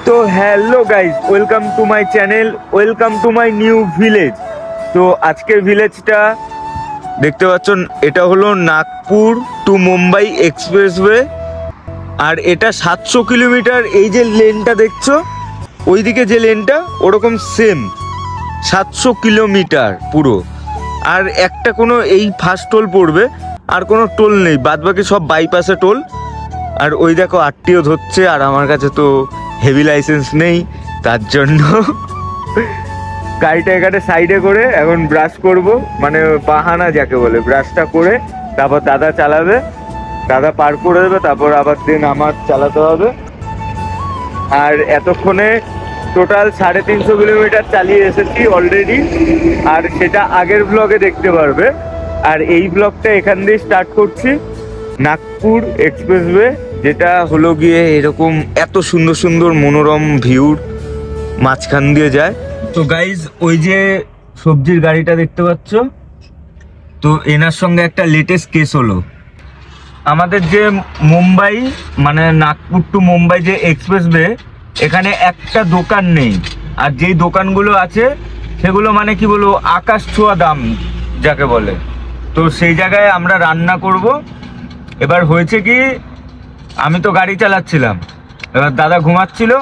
তো hello guys, welcome to my channel, welcome to my new village. তো আজকের ভিলেজটা দেখতে পাচ্ছেন, এটা হলো নাগপুর টু মুম্বাই এক্সপ্রেসওয়ে। আর এটা 700 কিলোমিটার। এই যে লেনটা দেখছো, ওইদিকে যে লেনটা ওরকম সেম 700 কিলোমিটার পুরো। আর একটা কোনো এই ফার্স্ট টোল পড়বে, আর কোনো টোল নেই, বাদ বাকি সব বাইপাসে টোল। আর ওই দেখো আরটিও ধরছে, আর আমার কাছে তো হেভি লাইসেন্স নেই, তার জন্য গাড়িটা এখানে সাইডে করে এখন ব্রাশ করব, মানে বাহানা যাকে বলে, ব্রাশটা করে তারপর দাদা চালাবে, দাদা পার করে দেবে, তারপর আবার দিন আমার চালাতে হবে। আর এতক্ষণে টোটাল 350 কিলোমিটার চালিয়ে এসেছি অলরেডি, আর সেটা আগের ব্লগে দেখতে পারবে। আর এই ব্লগটা এখান দিয়ে স্টার্ট করছি, নাগপুর এক্সপ্রেসওয়ে, যেটা হলো গিয়ে এরকম এত সুন্দর সুন্দর মনোরম ভিউর মাঝখান দিয়ে যায়। তো গাইজ, ওই যে সবজির গাড়িটা দেখতে পাচ্ছ, তো এনার সঙ্গে একটা লেটেস্ট কেস হলো। আমাদের যে মুম্বাই, মানে নাগপুর টু মুম্বাই যে এক্সপ্রেসওয়ে, এখানে একটা দোকান নেই। আর যেই দোকানগুলো আছে সেগুলো মানে কি বলবো, আকাশ ছোঁয়া দাম যাকে বলে। তো সেই জায়গায় আমরা রান্না করব। এবার হয়েছে কি, আমি তো গাড়ি চালাচ্ছিলাম, এবার দাদা ঘুমাচ্ছিল,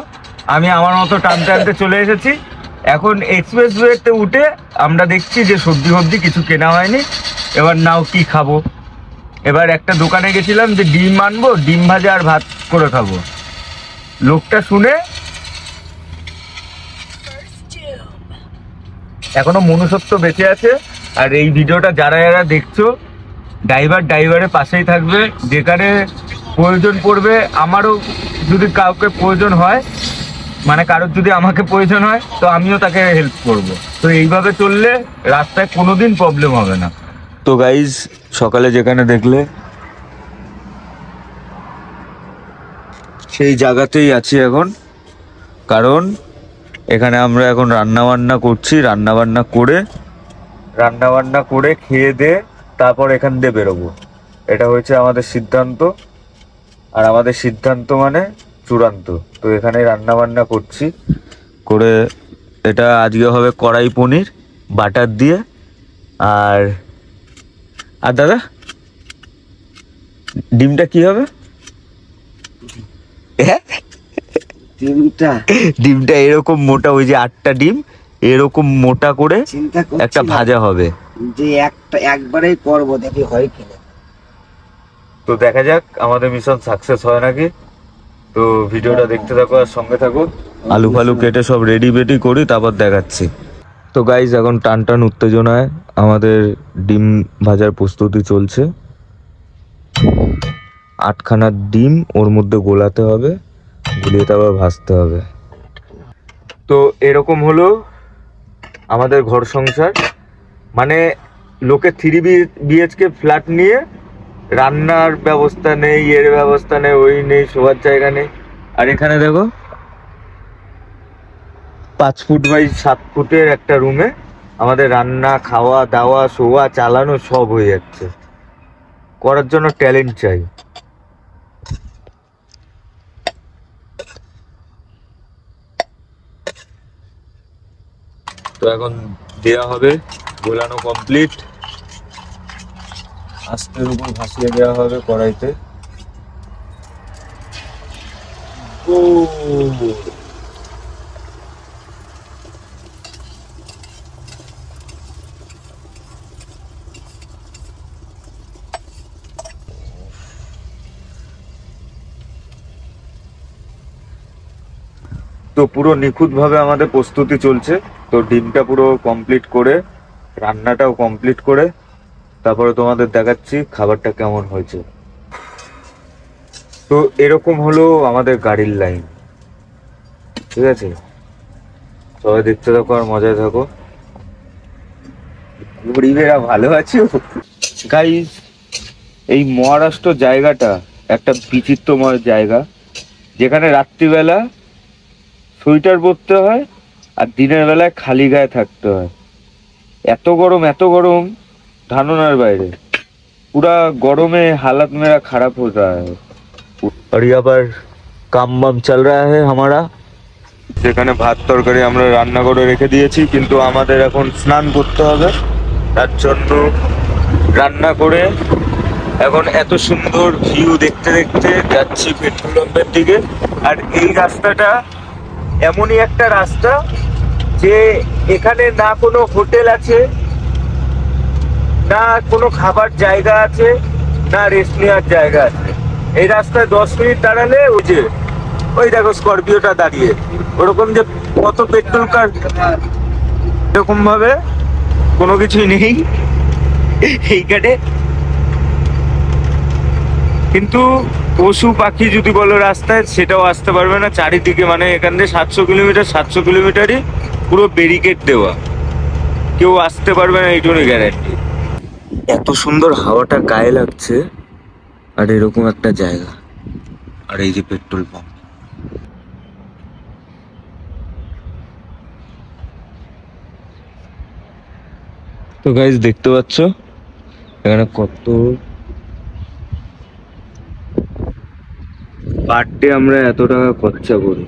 আমি আমার মতো টানতে টানতে চলে এসেছি। এখন এক্সপ্রেসওয়েতে উঠে আমরা দেখছি যে সবজি কিছু কেনা হয়নি। এবার নাও কি খাবো। এবার একটা দোকানে গেছিলাম যে ডিম আনবো, ডিম ভাজা আর ভাত করে খাবো। লোকটা শুনে এখনো মনুষ্যত্ব বেঁচে আছে। আর এই ভিডিওটা যারা যারা দেখছো, ড্রাইভারের পাশেই থাকবে, যেখানে প্রয়োজন পড়বে। আমারও যদি কাউকে প্রয়োজন হয়, মানে কারোর যদি আমাকে প্রয়োজন হয়, তো আমিও তাকে হেল্প করব। তো এইভাবে চললে রাস্তায় কোনোদিন প্রবলেম হবে না। তো গাইজ, সকালে যেখানে দেখলে সেই জায়গাতেই আছি এখন, কারণ এখানে আমরা এখন রান্নাবান্না করছি। রান্নাবান্না করে খেয়ে দিয়ে তারপর এখান দিয়ে বেরোবো। এটা হয়েছে আমাদের সিদ্ধান্ত, আর আমাদের সিদ্ধান্ত মানে চূড়ান্ত। তো এখানে রান্নাবান্না করছি করে, এটা আজকে হবে কড়াই পনির বাটার দিয়ে। আর আর দাদা, ডিমটা কি হবে? ডিমটা এরকম মোটা, ওই যে 8টা ডিম এরকম মোটা করে একটা ভাজা হবে, যে একবারেই করবো, দেখি হয় কিনা। তো দেখা যাক আমাদের মিশন সাকসেস হয় নাকি। তো ভিডিওটা দেখতে থাকো আর সঙ্গে থাকো। আলু ফালু কেটে সব রেডি করি, তারপর দেখাচ্ছি। তো গাইজ, এখন টান উত্তেজনায় আমাদের ডিম ভাজার প্রস্তুতি চলছে। 8খানা ডিম ওর মধ্যে গোলাতে হবে, গুলিয়ে তারপর ভাজতে হবে। তো এরকম হলো আমাদের ঘর সংসার, মানে লোকে 3 BHK ফ্ল্যাট নিয়ে রান্নার ব্যবস্থা নেই, এর ব্যবস্থা নেই, ওই নেই, শোয়ার জায়গা নেই। আর এখানে দেখো 5 ফুট বাই 7 ফুটের একটা রুমে আমাদের রান্না, খাওয়া দাওয়া, শোয়া, চালানো সব হয়ে যাচ্ছে। করার জন্য ট্যালেন্ট চাই। তো এখন দেওয়া হবে, গোলানো কমপ্লিট, আস্তের উপর ভাসিয়ে দেওয়া হবে কড়াইতে। ও তো পুরো নিখুঁতভাবে আমাদের প্রস্তুতি চলছে। তো ডিমটা পুরো কমপ্লিট করে, রান্নাটাও কমপ্লিট করে, তারপরে তোমাদের দেখাচ্ছি খাবারটা কেমন হয়েছে। তো এরকম হলো আমাদের গাড়ির লাইন, ঠিক আছে? সবাই দেখতে থাকো আর মজায় থাকো। গরিবেরা ভালো আছো গাইস। এই মহারাষ্ট্র জায়গাটা একটা বিচিত্রময় জায়গা, যেখানে রাত্রিবেলা সোয়েটার পরতে হয় আর দিনের বেলায় খালি গায়ে থাকতে হয়। এত গরম ধারণার বাইরে। পুরা গরমে हालत मेरा खराब हो रहा है। और यहाँ पर काम वाम चल रहा है हमारा, যেখানে ভাত তরকারি আমরা রান্না করে রেখে দিয়েছি, কিন্তু আমাদের এখন স্নান করতে হবে। তার জন্য রান্না করে এখন এত সুন্দর ভিউ দেখতে দেখতে যাচ্ছি পেট্রোল পাম্পের দিকে। আর এই রাস্তাটা এমনই একটা রাস্তা যে এখানে না কোনো হোটেল আছে, না কোনো খাবার জায়গা আছে, না রেস্ট নেওয়ার জায়গা আছে। এই রাস্তায় 10 মিনিট দাঁড়ালে ওই দেখো স্করপিওটা দাঁড়িয়ে, ওরকম যে কত পেট্রোল কার, এরকম ভাবে কোনো কিছুই নেই এইখানে। কিন্তু পশু পাখি যদি বলো রাস্তায়, সেটাও আসতে পারবে না চারিদিকে। মানে এখান থেকে 700 কিলোমিটারই পুরো ব্যারিকেড দেওয়া, কেউ আসতে পারবে না, এইটুকু গ্যারান্টি। এত সুন্দর হাওয়াটা গায়ে লাগছে, আর এরকম একটা জায়গা, আর এই যে পেট্রোল পাম্প। তো গাইস দেখতে পাচ্ছ এখানে কত পার ডে আমরা এত টাকা খরচা করি,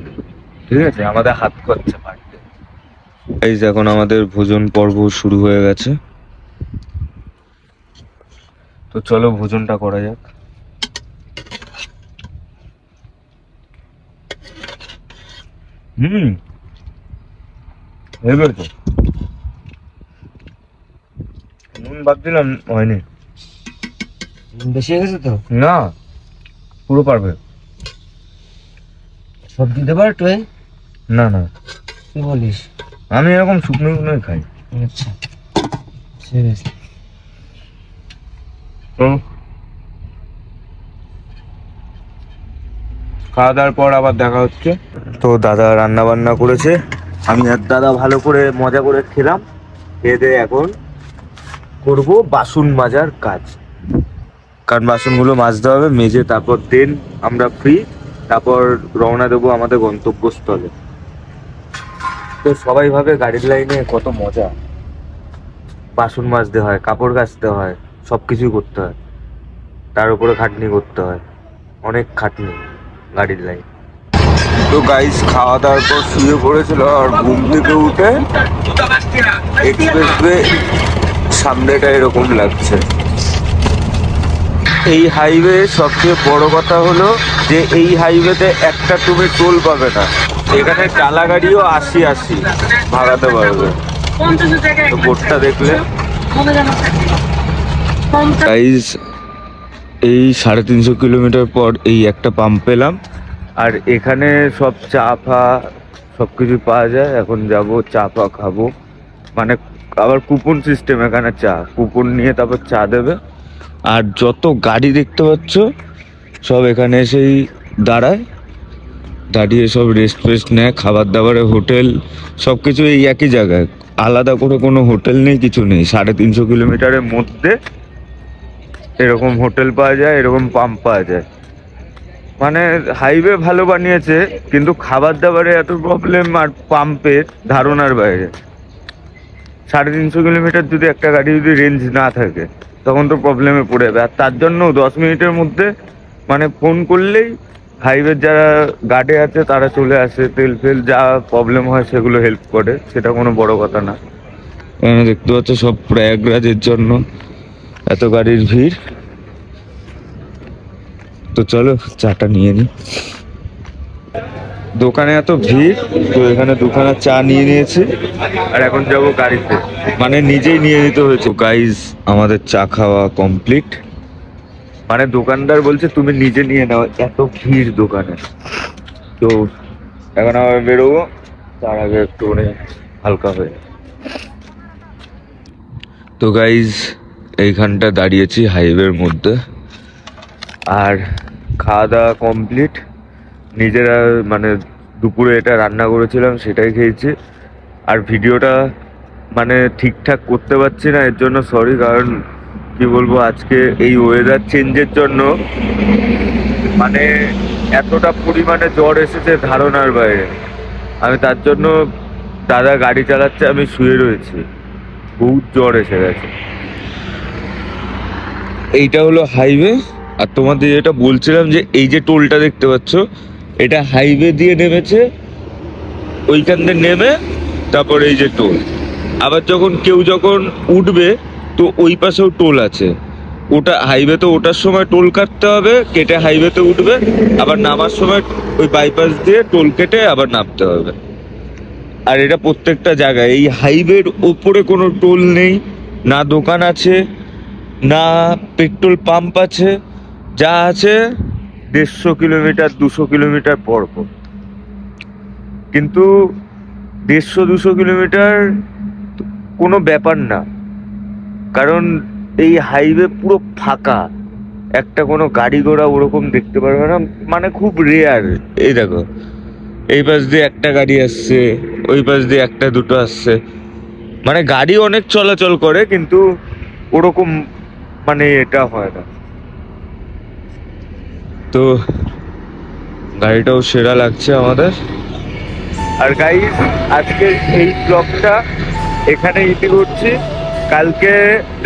ঠিক আছে, আমাদের হাত খরচা পার ডে। গাইস এখন আমাদের ভোজন পর্ব শুরু হয়ে গেছে, তো চলো ভোজনটা করা যাক। হয়ে গেছে, নুন বাদ দিলাম, হয়নি। বেশি হয়ে গেছে তো? না, পুরো পারবে। সব দিতে পারো টুয়ে? না না, কি বলিস? আমি এরকম শুকনো শুকনোই খাই। আচ্ছা ঠিক আছে। তো খাওয়া দাওয়ার পর আবার দেখা হচ্ছে। তো দাদা রান্না বান্না করেছে, আমি আর দাদা ভালো করে মজা করে খেলাম। খেয়ে দিয়ে এখন করবো বাসন মাজার কাজ, কারণ বাসনগুলো মাজতে হবে, মেজে তারপর দেন আমরা ফ্রি, তারপর রওনা দেবো আমাদের গন্তব্যস্থলে। তো সবাই ভাবে গাড়ির লাইনে কত মজা, বাসন মাজতে হয়, কাপড় কাচতে হয়, সবকিছুই করতে হয়, তার উপরে খাটনি করতে হয়, অনেক খাটনি গাড়ির লাইন। তো গাইস খাওয়া দাওয়ার পর শুয়ে পড়েছিল, আর ঘুম থেকে উঠে এক্সপ্রেসওয়ে সামনেটা এরকম লাগছে। এই হাইওয়ে সবচেয়ে বড় কথা হলো যে এই হাইওয়েতে একটা তুমি টোল পাবে না, এখানে চালা গাড়িও 80 ভাগাতে পারবে। তো বোর্ডটা দেখলে গাইস, এই 350 কিলোমিটার পর এই একটা পাম্প পেলাম, আর এখানে সব চা ফা সব কিছু পাওয়া যায়। এখন যাব চা ফা খাবো, মানে আবার কুপন সিস্টেম, এখানে চা কুপন নিয়ে তারপর চা দেবে। আর যত গাড়ি দেখতে পাচ্ছ সব এখানে এসেই দাঁড়ায়, দাঁড়িয়ে সব রেস্ট ফেস্ট নেয়, খাবার দাবারের হোটেল সব কিছু এই একই জায়গায়, আলাদা করে কোনো হোটেল নেই, কিছু নেই। 350 কিলোমিটারের মধ্যে এরকম হোটেল পাওয়া যায়, এরকম পাম্প পাওয়া যায়। মানে হাইওয়ে ভালো বানিয়েছে, কিন্তু খাবার দাবারে এত প্রবলেম আর পাম্পের ধারণার বাইরে। 350 কিলোমিটার যদি একটা গাড়ি যদি রেঞ্জ না থাকে, তখন তো প্রবলেমে পড়ে যাবে। আর তার জন্য 10 মিনিটের মধ্যে মানে ফোন করলেই হাইওয়ের যারা গার্ডে আছে তারা চলে আসে, তেল ফেল যা প্রবলেম হয় সেগুলো হেল্প করে, সেটা কোনো বড় কথা না। দেখতে পাচ্ছ সব প্রয়াগরাজের জন্য এত গাড়ির ভিড়। তো চলো চাটা নিয়ে নি, দোকানে এত ভিড়, তো এখানে দুখানা চা নিয়ে নিয়েছি, আর এখন যাব গাড়িতে, মানে নিজেই নিয়ে নিতে হয়েছে। গাইজ আমাদের চা খাওয়া কমপ্লিট, মানে দোকানদার বলছে তুমি নিজে নিয়ে নাও, এত ভিড় দোকানে। তো এখন আবার বেরোবো, তার আগে একটু হালকা হয়ে। তো গাইজ এইখানটা দাঁড়িয়েছি হাইওয়ের মধ্যে, আর খাওয়া দাওয়া কমপ্লিট। নিজেরা মানে দুপুরে এটা রান্না করেছিলাম সেটাই খেয়েছি। আর ভিডিওটা মানে ঠিকঠাক করতে পারছি না, এর জন্য সরি। কারণ কি বলবো, আজকে এই ওয়েদার চেঞ্জের জন্য মানে এতটা পরিমাণে জ্বর এসেছে ধারণার বাইরে। আমি তার জন্য, দাদা গাড়ি চালাচ্ছে, আমি শুয়ে রয়েছি, বহুত জ্বর এসে গেছে। এইটা হলো হাইওয়ে। আর তোমাদের যেটা বলছিলাম যে এই যে টোলটা দেখতে পাচ্ছ, এটা হাইওয়ে দিয়ে নেমেছে, ওইখান থেকে নেমে তারপর এই যে টোল। আবার যখন কেউ যখন উঠবে তো ওই পাশেও টোল আছে, ওটা হাইওয়েতে ওঠার সময় টোল কাটতে হবে, কেটে হাইওয়েতে উঠবে, আবার নামার সময় ওই বাইপাস দিয়ে টোল কেটে আবার নামতে হবে। আর এটা প্রত্যেকটা জায়গায়, এই হাইওয়ের ওপরে কোনো টোল নেই, না দোকান আছে না পেট্রোল পাম্প আছে, যা আছে 150 কিলোমিটার 200 কিলোমিটার পর পর। কিন্তু 150-200 কিলোমিটার কোনো ব্যাপার না, কারণ এই হাইওয়ে পুরো ফাঁকা, একটা কোনো গাড়ি ঘোড়া ওরকম দেখতে পারবে না, মানে খুব রেয়ার। এই দেখো এই পাশ দিয়ে একটা গাড়ি আসছে, ওই পাশ দিয়ে একটা দুটো আসছে, মানে গাড়ি অনেক চলাচল করে কিন্তু ওরকম মানে এটা হয় না। তো গাড়িটাও সেরা লাগছে আমাদের। আর গাইস, আজকের এই ব্লগটা এখানে ইতি করছি। কালকে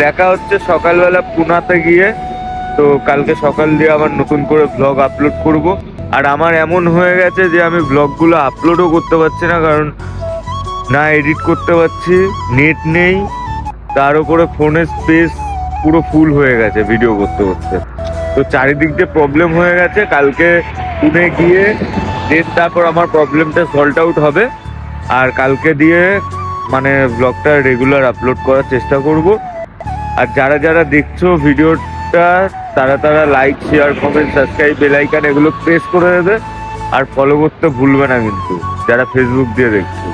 দেখা হচ্ছে সকালবেলা পুনাতে গিয়ে। তো কালকে সকাল দিয়ে আবার নতুন করে ব্লগ আপলোড করব। আর আমার এমন হয়ে গেছে যে আমি ব্লগগুলো আপলোডও করতে পারছি না, কারণ না এডিট করতে পারছি, নেট নেই, তার উপরে ফোনের স্পেস পুরো ফুল হয়ে গেছে ভিডিও করতে করতে। তো চারিদিক দিয়ে প্রবলেম হয়ে গেছে। কালকে পুনে গিয়ে দেন তারপর আমার প্রবলেমটা সল্ট আউট হবে, আর কালকে দিয়ে মানে ব্লগটা রেগুলার আপলোড করার চেষ্টা করব। আর যারা যারা দেখছো ভিডিওটা তারা like, share, comment, subscribe, bell icon এগুলো প্রেস করে দেবে। আর ফলো করতে ভুলবে না কিন্তু, যারা ফেসবুক দিয়ে দেখছো।